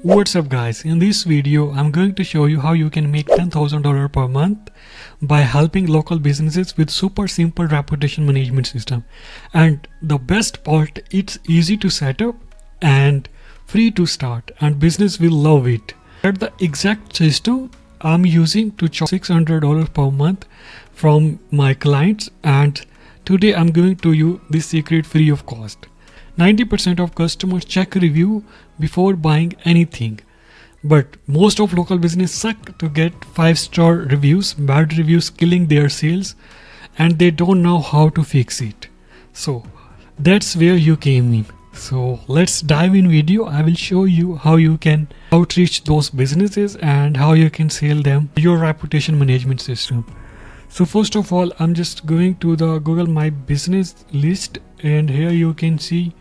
What's up guys, in this video I'm going to show you how you can make $10,000 per month by helping local businesses with super simple reputation management system. And the best part, it's easy to set up and free to start, and business will love it. At the exact system I'm using to charge $600 per month from my clients, and today I'm going to use this secret free of cost. 90% of customers check review before buying anything, but most of local business suck to get 5-star reviews, bad reviews killing their sales, and they don't know how to fix it. So that's where you came in. So let's dive in video. I will show you how you can outreach those businesses and how you can sell them your reputation management system. So first of all, I'm just going to the Google My Business list, and here you can see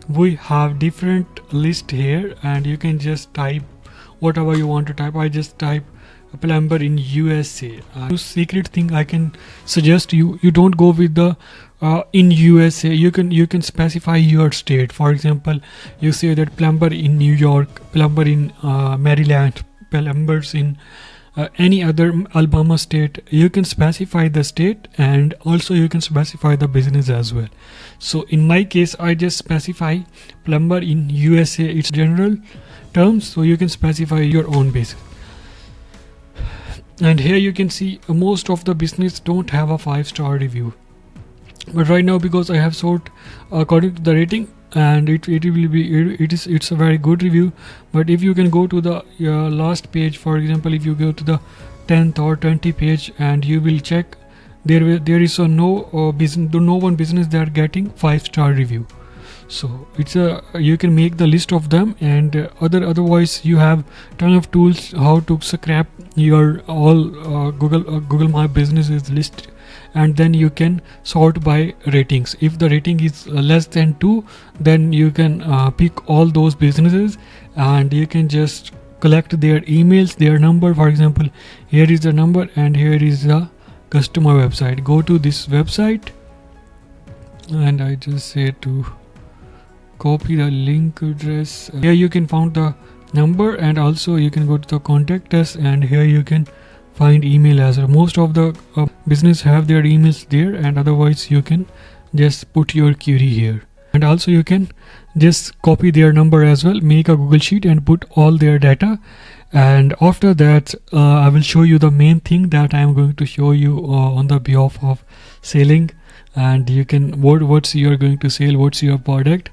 we have different list here, and you can just type whatever you want to type. I just type a plumber in USA. Secret thing I can suggest you don't go with the in USA. You can specify your state. For example, you say that plumber in New York, plumber in Maryland, plumbers in any other Alabama state. You can specify the state, and also you can specify the business as well. So in my case, I just specify plumber in USA. It's general terms, so you can specify your own basis. And here you can see most of the business don't have a 5-star review, but right now, because I have sort according to the rating, and it's a very good review. But if you can go to the last page, for example, if you go to the 10th or 20th page, and you will check, there is no one business that are getting 5-star review. So it's you can make the list of them, and otherwise you have ton of tools how to scrap your all Google My Businesses list, and then you can sort by ratings. If the rating is less than 2, then you can pick all those businesses, and you can just collect their emails, their number. For example, here is the number and here is the customer website. Go to this website, and I just say to copy the link address. Here you can find the number, and also you can go to the contact us, and here you can find email as well. Most of the business have their emails there, and otherwise you can just put your query here. And also you can just copy their number as well, make a Google sheet and put all their data. And after that I will show you the main thing that I am going to show you on the behalf of selling. And you can what's you're going to sell, what's your product.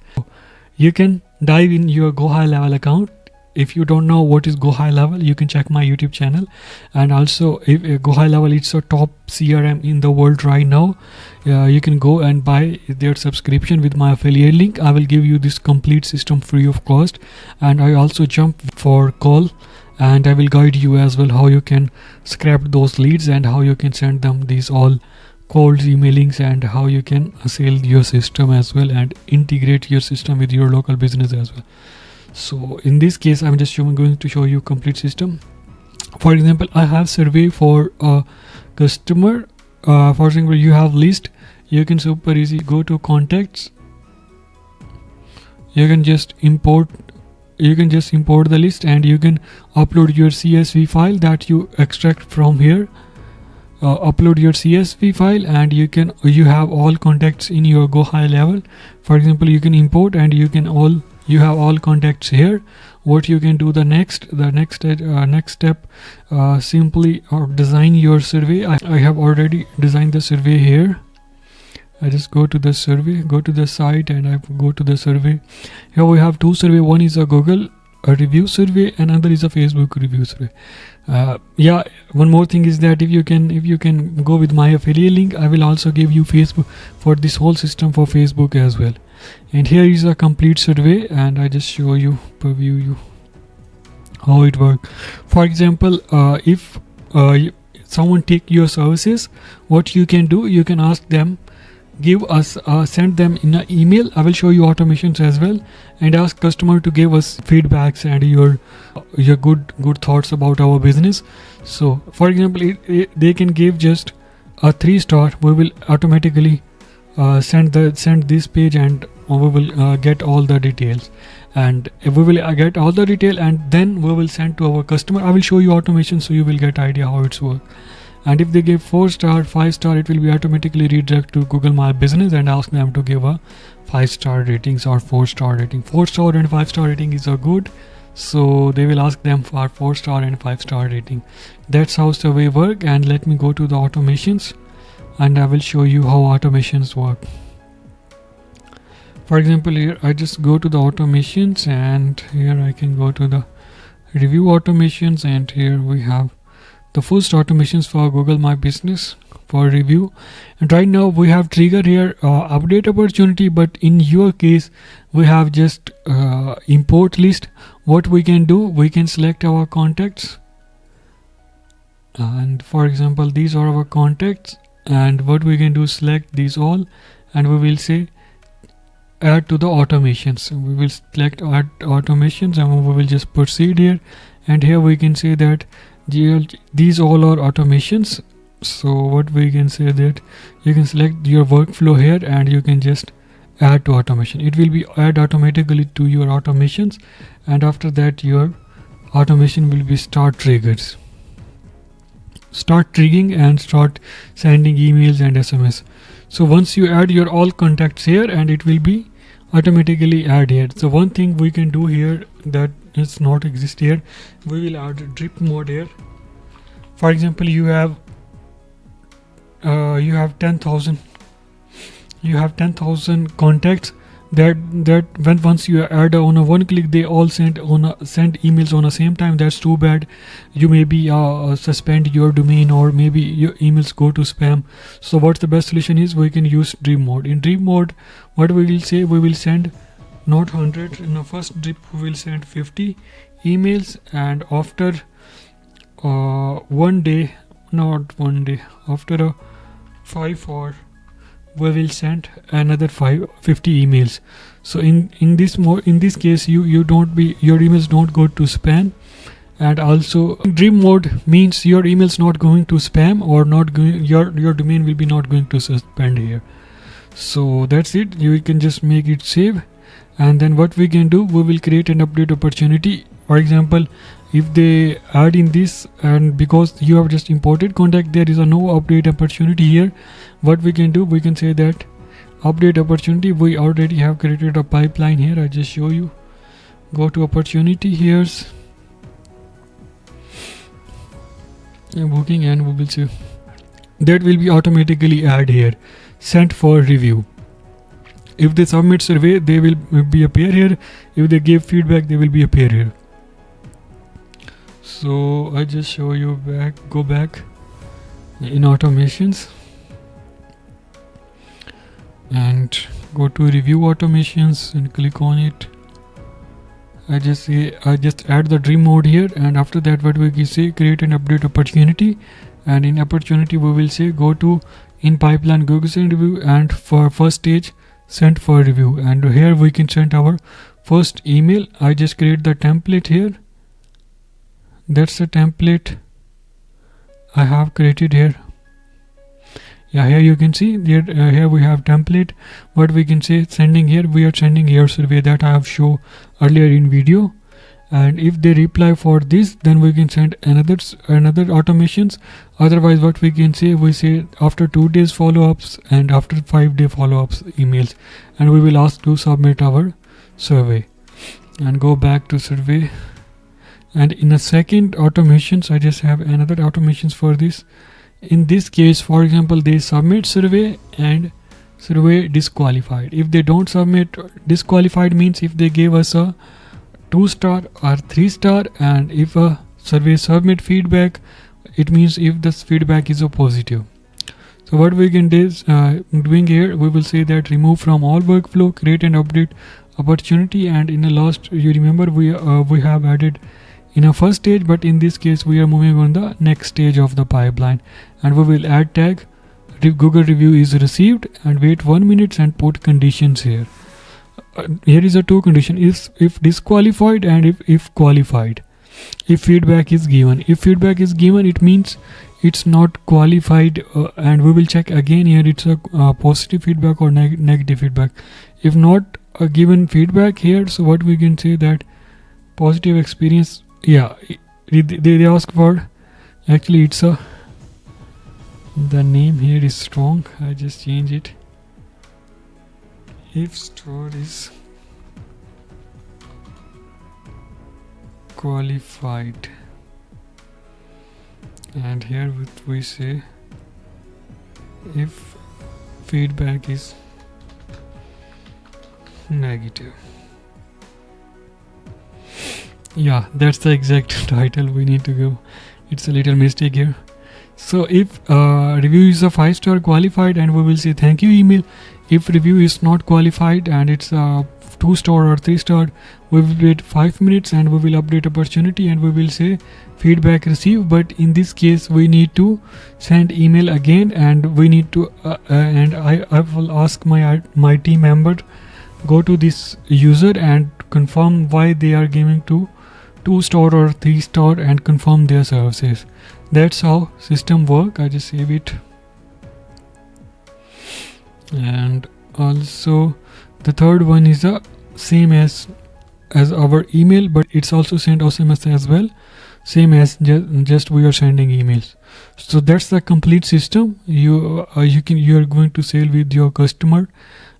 You can dive in your GoHighLevel account. If you don't know what is GoHighLevel, you can check my YouTube channel. And also, if GoHighLevel, it's a top CRM in the world right now. You can go and buy their subscription with my affiliate link. I will give you this complete system free of cost. And I also jump for call, and I will guide you as well how you can scrap those leads and how you can send them these all cold emailings, and how you can sell your system as well and integrate your system with your local business as well. So in this case, I'm just going to show you complete system. For example, I have survey for a customer. For example, you have list. You can super easy go to contacts. You can just import the list, and you can upload your CSV file that you extract from here. Upload your CSV file, and you have all contacts in your GoHighLevel. For example, you can import, and you have all contacts here. What you can do the next step, simply design your survey. I have already designed the survey here. I just go to the survey, go to the site, and I go to the survey. Here we have two survey. One is a Google review survey, another is a Facebook review survey. Yeah, one more thing is that if you can go with my affiliate link, I will also give you Facebook for this whole system for Facebook as well. And here is a complete survey, and I just show you, preview you how it works. For example, if someone take your services, what you can do, you can ask them, send them in an email. I will show you automations as well, and ask customer to give us feedbacks and your good thoughts about our business. So for example, they can give just a 3-star. We will automatically send this page, and we will get all the details. and we will get all the detail, and then we will send to our customer. I will show you automation so you will get idea how it's work. And if they give 4-star, 5-star, it will be automatically redirect to Google My Business and ask them to give a 5-star ratings or 4-star rating. 4-star and 5-star rating is a good, so they will ask them for 4-star and 5-star rating. That's how survey work. And let me go to the automations and I will show you how automations work. For example, here I just go to the automations, and here I can go to the review automations, and here we have the first automations for Google My Business for review. And right now we have trigger here update opportunity, but in your case we have just import list. What we can do, we can select our contacts, and for example these are our contacts, and what we can do, select these all, and we will say add to the automations. We will select add automations and we will just proceed here, and here we can say that these all are automations. So what we can say that you can select your workflow here and you can just add to automation. It will be add automatically to your automations, and after that your automation will be start triggers, start triggering and start sending emails and SMS. So once you add your all contacts here, and it will be automatically add here. So one thing we can do here that is not exist here, we will add drip mode here. For example, you have 10,000 contacts that when once you add on a one click, they all send emails on the same time. That's too bad. You maybe suspend your domain, or maybe your emails go to spam. So what's the best solution is, we can use drip mode. In drip mode, what we will say, we will send not 100 in the first drip, we will send 50 emails, and after after 5 hours we will send another 50 emails. So in this case your emails don't go to spam, and also drip mode means your emails not going to spam, or not going, your domain will be not going to suspend here. So that's it. You can just make it save, and then what we can do, we will create an update opportunity. For example, if they add in this, and because you have just imported contact, there is a no update opportunity here. What we can do, we can say that update opportunity, we already have created a pipeline here. I just show you. Go to opportunity, here's booking, and we will see that will be automatically add here, sent for review. If they submit survey, they will be appear here. If they give feedback, they will be appear here. So I just show you go back in automations and go to review automations and click on it. I just add the dream mode here, and after that what we can say, create an update opportunity, and in opportunity we will say go to in pipeline Google send review, and for first stage sent for review, and here we can send our first email. I just create the template here. That's the template I have created here. Yeah, here you can see there, here we have template. What we can say, sending here, we are sending here survey that I have shown earlier in video, and if they reply for this, then we can send another automations. Otherwise what we can say, we say after 2 days follow-ups and after 5-day follow-ups emails, and we will ask to submit our survey, and go back to survey. And in a second automations, I just have another automations for this. In this case, for example, they submit survey and survey disqualified. If they don't submit, disqualified means if they gave us a 2-star or 3-star, and if a survey submit feedback, it means if this feedback is a positive. So what we can do is doing here, we will say that remove from all workflow, create an update opportunity, and in the last, you remember we have added in a first stage, but in this case we are moving on the next stage of the pipeline, and we will add tag Google review is received, and wait 1 minute and put conditions here. Here is a 2 condition, if disqualified and if qualified. If feedback is given, it means it's not qualified, and we will check again here, it's a positive feedback or negative feedback. If not given feedback here. So what we can say that positive experience. Yeah, they ask for, actually it's a, the name here is strong. I just change it. If store is qualified, and here we say if feedback is negative. Yeah, that's the exact title we need to go. It's a little mistake here. So if review is a 5-star qualified, and we will say thank you email. If review is not qualified and it's a 2-star or 3-star, we will wait 5 minutes and we will update opportunity and we will say feedback received. But in this case we need to send email again, and we need to and I will ask my team member go to this user and confirm why they are giving to 2-star or 3-star and confirm their services. That's how system work. I just save it. And also the third one is the same as our email, but it's also sent SMS as well, same as just we are sending emails. So that's the complete system. You are going to sell with your customer,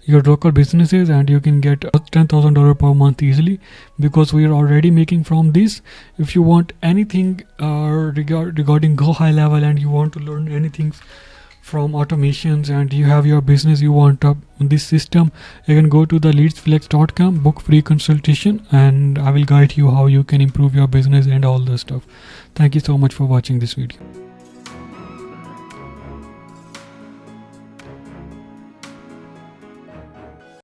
your local businesses, and you can get $10,000 per month easily, because we are already making from this. If you want anything regarding GoHighLevel, and you want to learn anything from automations, and you have your business, you want this system, you can go to the leadsflex.com, book free consultation, and I will guide you how you can improve your business and all the stuff. Thank you so much for watching this video.